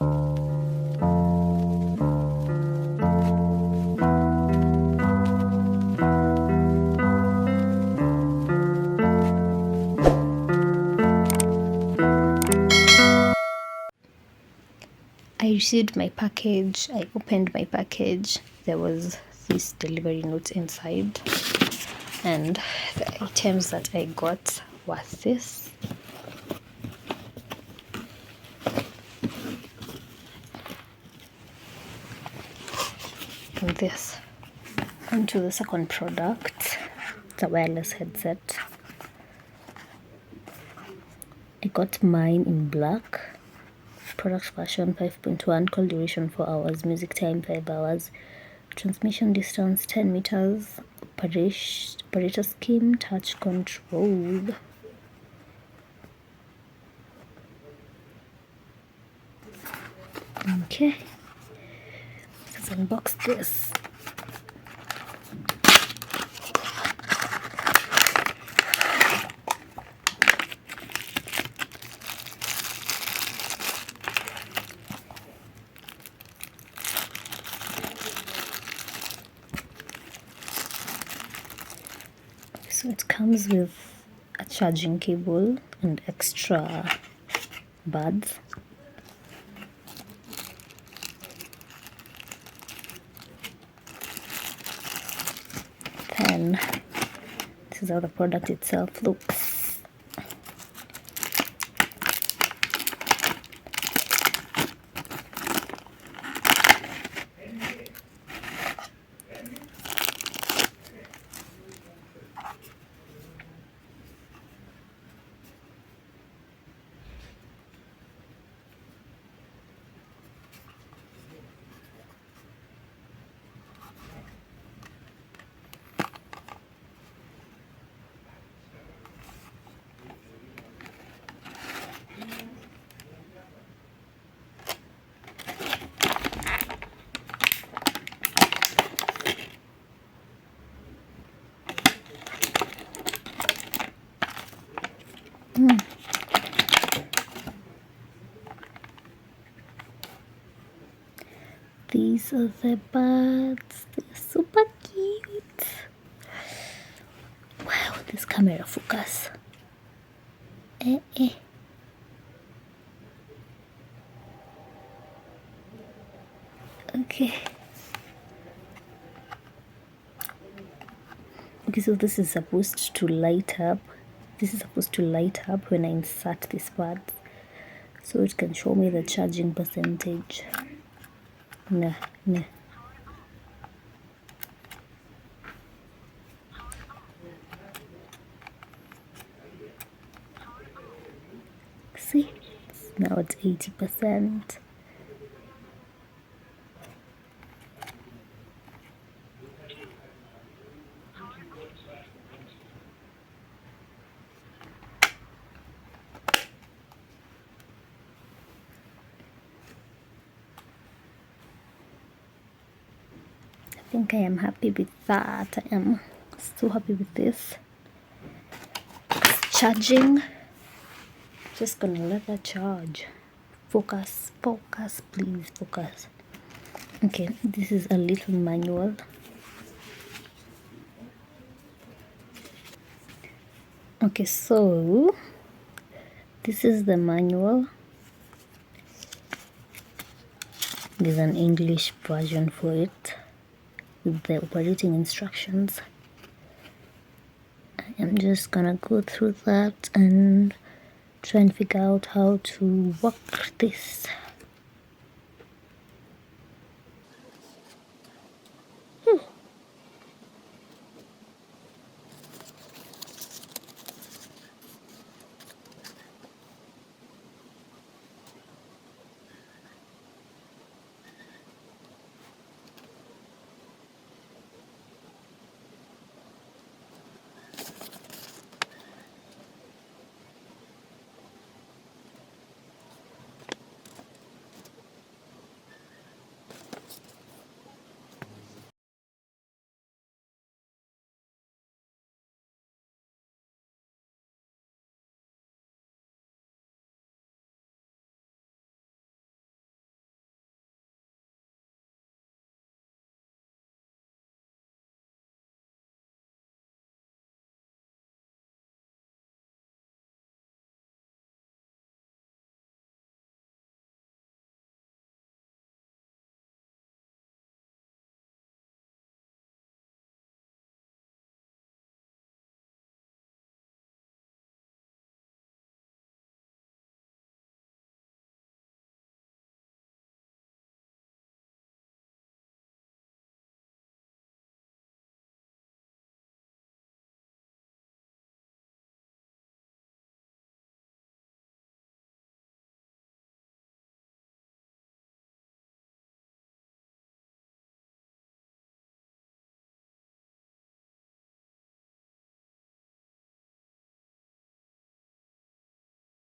I received my package. I opened my package. There was this delivery note inside, and the items that I got were this. And this. On to the second product, the wireless headset. I got mine in black. Product version 5.1, call duration 4 hours, music time 5 hours, transmission distance 10 meters, operator scheme touch control. Okay, let's unbox this. So it comes with a charging cable and extra buds. Then this is how the product itself looks. These are the buds. They're super cute. Wow, this camera focus. Okay. Okay, so this is supposed to light up. This is supposed to light up when I insert this part, so it can show me the charging percentage. Nah. See, now it's 80%. I think I am happy with that. I am so happy with this. It's charging. Just gonna let that charge. Focus, please focus. Okay, this is a little manual. Okay, so this is the manual. There's an English version for it with the operating instructions. I am just gonna go through that and try and figure out how to work this.